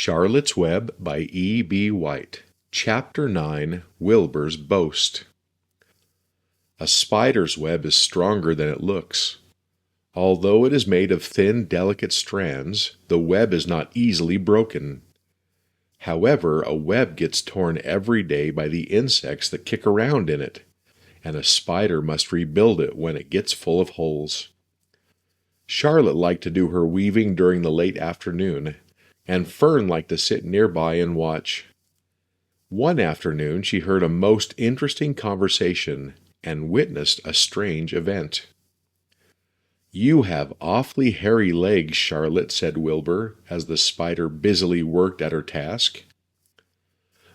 Charlotte's Web by E.B. White. Chapter 9. Wilbur's Boast. A spider's web is stronger than it looks. Although it is made of thin, delicate strands, the web is not easily broken. However, a web gets torn every day by the insects that kick around in it, and a spider must rebuild it when it gets full of holes. Charlotte liked to do her weaving during the late afternoon, and Fern liked to sit nearby and watch. One afternoon she heard a most interesting conversation and witnessed a strange event. "You have awfully hairy legs, Charlotte," said Wilbur, as the spider busily worked at her task.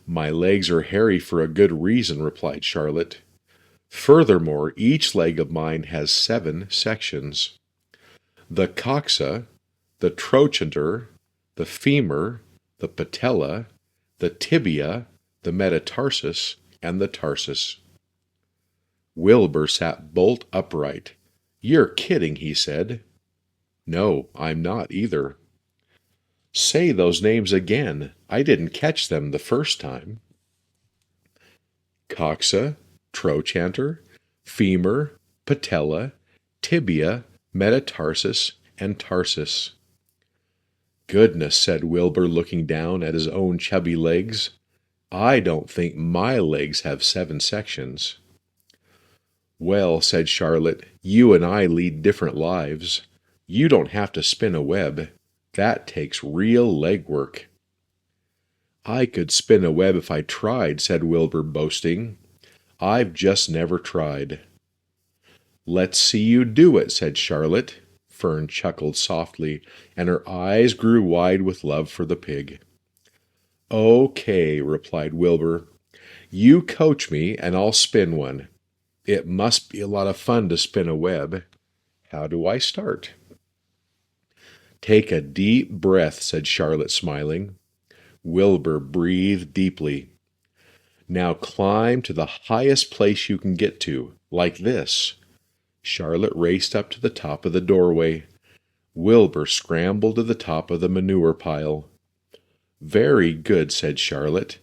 "My legs are hairy for a good reason," replied Charlotte. "Furthermore, each leg of mine has 7 sections. The coxa, the trochanter, the femur, the patella, the tibia, the metatarsus, and the tarsus." Wilbur sat bolt upright. "You're kidding," he said. "No, I'm not either." "Say those names again. I didn't catch them the first time." Coxa, trochanter, femur, patella, tibia, metatarsus, and tarsus. "Goodness," said Wilbur, looking down at his own chubby legs. "I don't think my legs have 7 sections." "Well," said Charlotte, "you and I lead different lives. You don't have to spin a web. That takes real leg work." "I could spin a web if I tried," said Wilbur, boasting. "I've just never tried." "Let's see you do it," said Charlotte. Fern chuckled softly, and her eyes grew wide with love for the pig. "Okay," replied Wilbur. "You coach me, and I'll spin one. It must be a lot of fun to spin a web. How do I start?" "Take a deep breath," said Charlotte, smiling. Wilbur breathed deeply. "Now climb to the highest place you can get to, like this." Charlotte raced up to the top of the doorway. Wilbur scrambled to the top of the manure pile. "Very good," said Charlotte.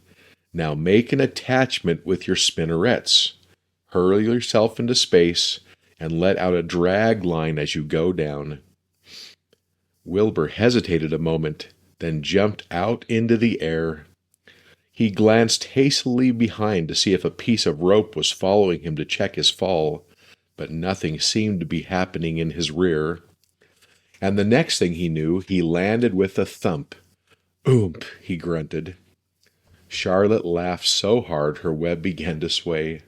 "Now make an attachment with your spinnerets. Hurl yourself into space and let out a drag line as you go down." Wilbur hesitated a moment, then jumped out into the air. He glanced hastily behind to see if a piece of rope was following him to check his fall, but nothing seemed to be happening in his rear. And the next thing he knew, he landed with a thump. "Oomp," he grunted. Charlotte laughed so hard her web began to sway.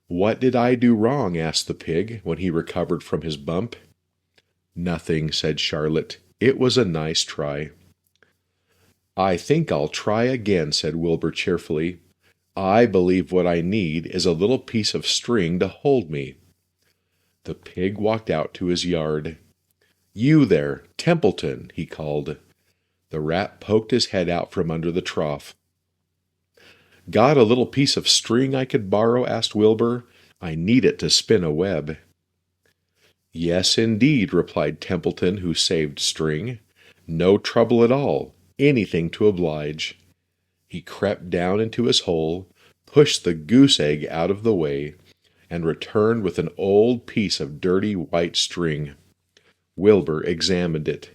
"What did I do wrong?" asked the pig when he recovered from his bump. "Nothing," said Charlotte. "It was a nice try." "I think I'll try again," said Wilbur cheerfully. "I believe what I need is a little piece of string to hold me." The pig walked out to his yard. "You there, Templeton," he called. The rat poked his head out from under the trough. "Got a little piece of string I could borrow?" asked Wilbur. "I need it to spin a web." "Yes, indeed," replied Templeton, who saved string. "No trouble at all. Anything to oblige." He crept down into his hole, pushed the goose egg out of the way, and returned with an old piece of dirty white string. Wilbur examined it.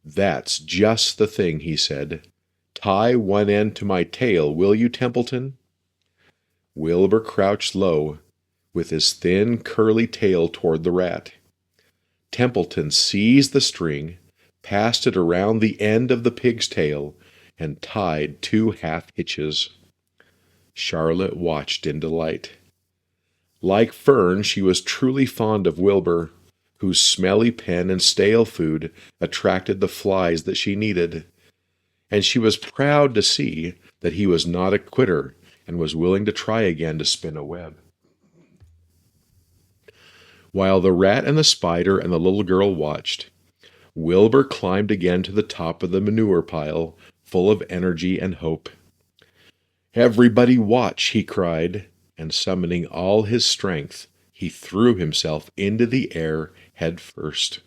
"That's just the thing," he said. "Tie one end to my tail, will you, Templeton?" Wilbur crouched low, with his thin, curly tail toward the rat. Templeton seized the string, passed it around the end of the pig's tail, and tied 2 half-hitches. Charlotte watched in delight. Like Fern, she was truly fond of Wilbur, whose smelly pen and stale food attracted the flies that she needed. And she was proud to see that he was not a quitter and was willing to try again to spin a web. While the rat and the spider and the little girl watched, Wilbur climbed again to the top of the manure pile, full of energy and hope. "Everybody watch," he cried, and summoning all his strength, he threw himself into the air head first.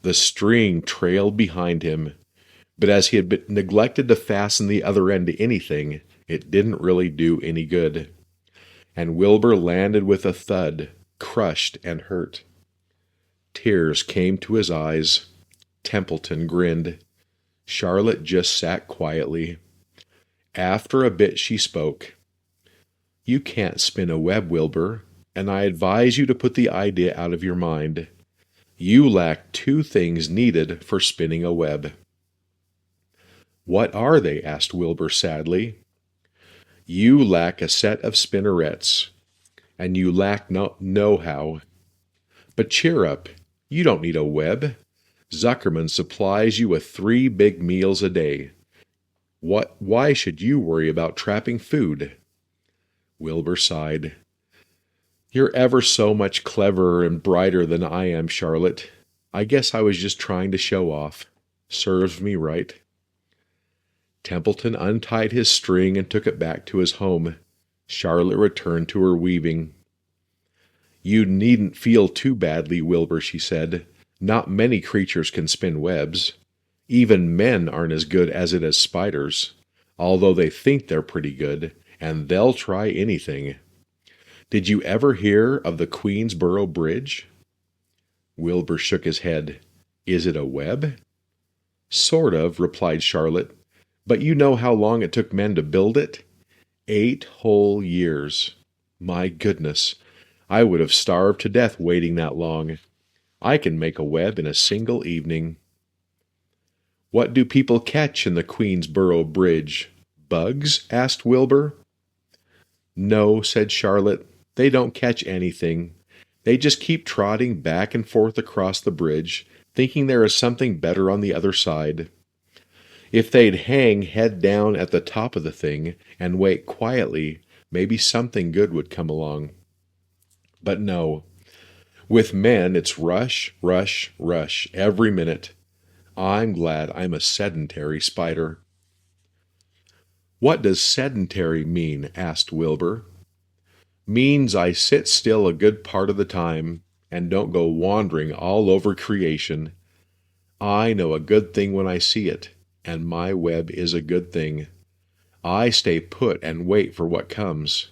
The string trailed behind him. But as he had neglected to fasten the other end to anything, it didn't really do any good. And Wilbur landed with a thud, crushed and hurt. Tears came to his eyes. Templeton grinned. Charlotte just sat quietly. After a bit she spoke. "You can't spin a web, Wilbur, and I advise you to put the idea out of your mind. You lack two things needed for spinning a web." "What are they?" asked Wilbur sadly. "You lack a set of spinnerets, and you lack know-how. But cheer up, you don't need a web. Zuckerman supplies you with 3 big meals a day. Why should you worry about trapping food?" Wilbur sighed. "You're ever so much cleverer and brighter than I am, Charlotte. I guess I was just trying to show off. Serves me right." Templeton untied his string and took it back to his home. Charlotte returned to her weaving. "You needn't feel too badly, Wilbur," she said. "Not many creatures can spin webs. Even men aren't as good at it as spiders, although they think they're pretty good, and they'll try anything. Did you ever hear of the Queensboro Bridge?" Wilbur shook his head. "Is it a web?" "Sort of," replied Charlotte. "But you know how long it took men to build it? 8 whole years. My goodness, I would have starved to death waiting that long. I can make a web in a single evening." "What do people catch in the Queensboro Bridge? Bugs?" asked Wilbur. "No," said Charlotte. "They don't catch anything. They just keep trotting back and forth across the bridge, thinking there is something better on the other side. If they'd hang head down at the top of the thing and wait quietly, maybe something good would come along. But no. With men, it's rush, rush, rush, every minute. I'm glad I'm a sedentary spider." "What does sedentary mean?" asked Wilbur. "Means I sit still a good part of the time and don't go wandering all over creation. I know a good thing when I see it, and my web is a good thing. I stay put and wait for what comes.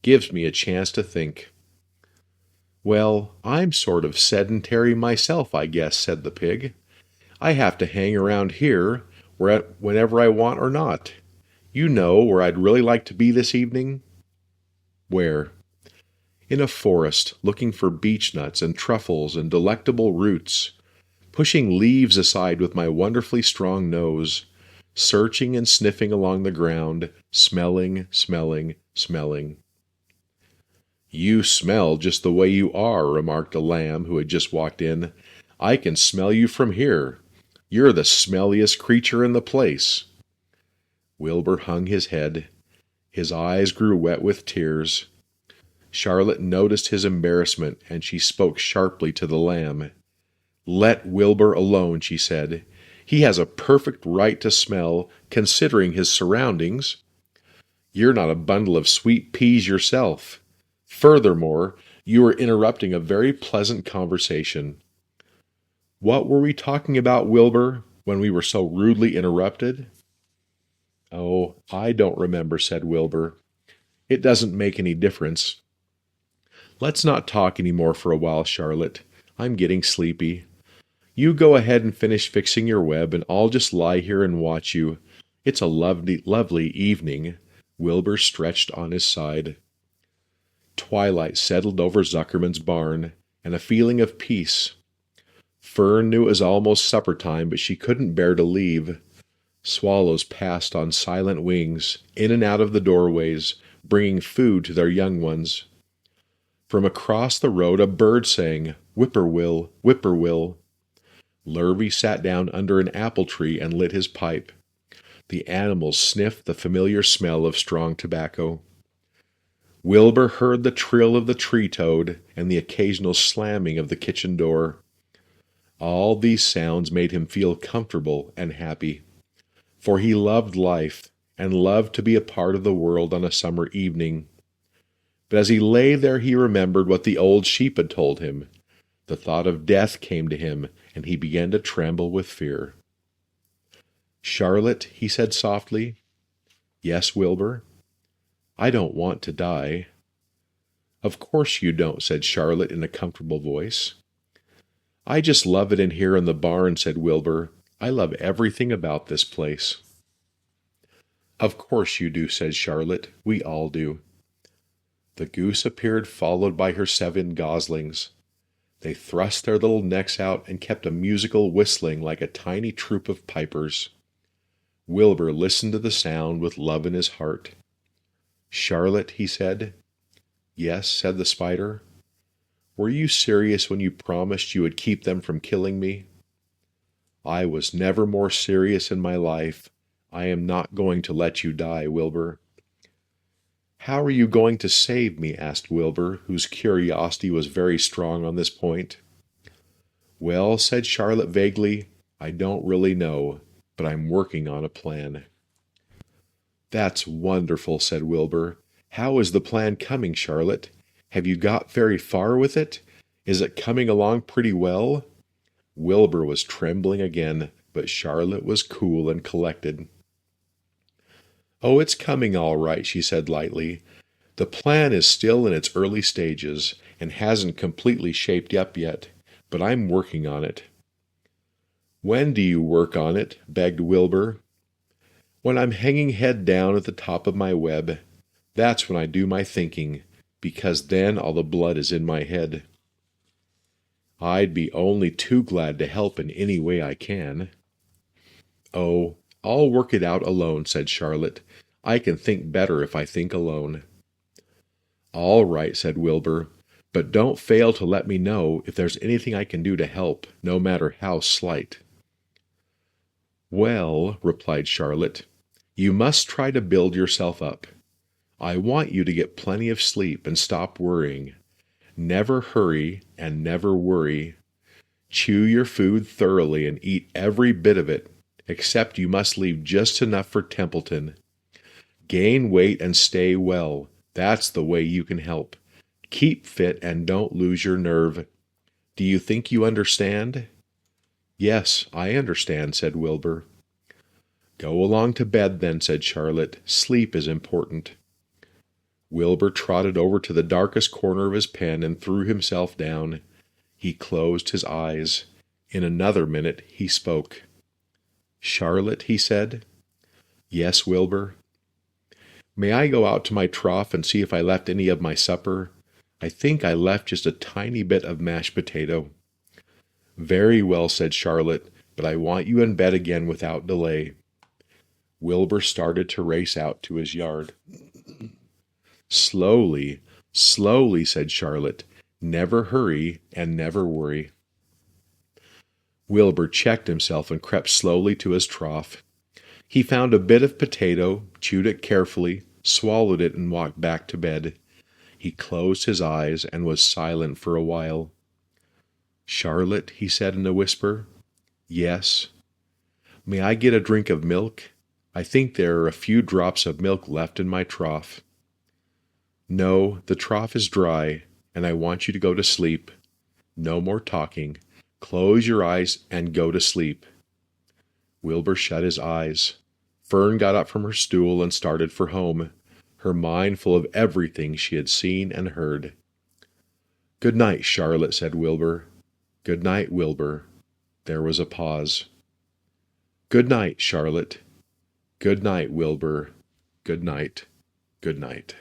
Gives me a chance to think." "Well, I'm sort of sedentary myself, I guess," said the pig. "I have to hang around here whenever I want or not. You know where I'd really like to be this evening?" "Where?" "In a forest, looking for beechnuts and truffles and delectable roots, pushing leaves aside with my wonderfully strong nose, searching and sniffing along the ground, smelling, smelling, smelling." "You smell just the way you are," remarked a lamb who had just walked in. "I can smell you from here. You're the smelliest creature in the place." Wilbur hung his head. His eyes grew wet with tears. Charlotte noticed his embarrassment, and she spoke sharply to the lamb. "Let Wilbur alone," she said. "He has a perfect right to smell, considering his surroundings. You're not a bundle of sweet peas yourself. Furthermore, you are interrupting a very pleasant conversation." "What were we talking about, Wilbur, when we were so rudely interrupted?" "Oh, I don't remember," said Wilbur. "It doesn't make any difference. Let's not talk any more for a while, Charlotte. I'm getting sleepy. You go ahead and finish fixing your web, and I'll just lie here and watch you. It's a lovely, lovely evening." Wilbur stretched on his side. Twilight settled over Zuckerman's barn, and a feeling of peace. Fern knew it was almost supper time, but she couldn't bear to leave. Swallows passed on silent wings, in and out of the doorways, bringing food to their young ones. From across the road a bird sang, "Whippoorwill, whippoorwill." Lurvy sat down under an apple tree and lit his pipe. The animals sniffed the familiar smell of strong tobacco. Wilbur heard the trill of the tree toad and the occasional slamming of the kitchen door. All these sounds made him feel comfortable and happy, for he loved life and loved to be a part of the world on a summer evening. But as he lay there he remembered what the old sheep had told him. The thought of death came to him, and he began to tremble with fear. Charlotte, he said softly. Yes, Wilbur? I don't want to die. Of course you don't, said Charlotte in a comfortable voice. I just love it in here in the barn, said Wilbur. I love everything about this place. Of course you do, said Charlotte. We all do. The goose appeared, followed by her 7 goslings. They thrust their little necks out and kept a musical whistling like a tiny troop of pipers. Wilbur listened to the sound with love in his heart. Charlotte, he said. Yes, said the spider. Were you serious when you promised you would keep them from killing me? I was never more serious in my life. I am not going to let you die, Wilbur. How are you going to save me? Asked Wilbur, whose curiosity was very strong on this point. Well, said Charlotte vaguely, I don't really know, but I'm working on a plan. That's wonderful, said Wilbur. How is the plan coming, Charlotte? Have you got very far with it? Is it coming along pretty well? Wilbur was trembling again, but Charlotte was cool and collected. Oh, it's coming all right, she said lightly. The plan is still in its early stages and hasn't completely shaped up yet, but I'm working on it. When do you work on it? Begged Wilbur. When I'm hanging head down at the top of my web. That's when I do my thinking, because then all the blood is in my head. I'd be only too glad to help in any way I can. Oh, I'll work it out alone, said Charlotte. I can think better if I think alone. All right, said Wilbur, but don't fail to let me know if there's anything I can do to help, no matter how slight. Well, replied Charlotte, you must try to build yourself up. I want you to get plenty of sleep and stop worrying. Never hurry and never worry. Chew your food thoroughly and eat every bit of it, except you must leave just enough for Templeton. Gain weight and stay well. That's the way you can help. Keep fit and don't lose your nerve. Do you think you understand? Yes, I understand, said Wilbur. Go along to bed then, said Charlotte. Sleep is important. Wilbur trotted over to the darkest corner of his pen and threw himself down. He closed his eyes. In another minute he spoke. Charlotte, he said. Yes, Wilbur. May I go out to my trough and see if I left any of my supper? I think I left just a tiny bit of mashed potato. Very well, said Charlotte, but I want you in bed again without delay. Wilbur started to race out to his yard. Slowly, slowly, said Charlotte. Never hurry and never worry. Wilbur checked himself and crept slowly to his trough. He found a bit of potato, chewed it carefully, swallowed it, and walked back to bed. He closed his eyes and was silent for a while. Charlotte, he said in a whisper. Yes. May I get a drink of milk? I think there are a few drops of milk left in my trough. No, the trough is dry, and I want you to go to sleep. No more talking. Close your eyes and go to sleep. Wilbur shut his eyes. Fern got up from her stool and started for home, her mind full of everything she had seen and heard. Good night, Charlotte, said Wilbur. Good night, Wilbur. There was a pause. Good night, Charlotte. Good night, Wilbur. Good night. Good night.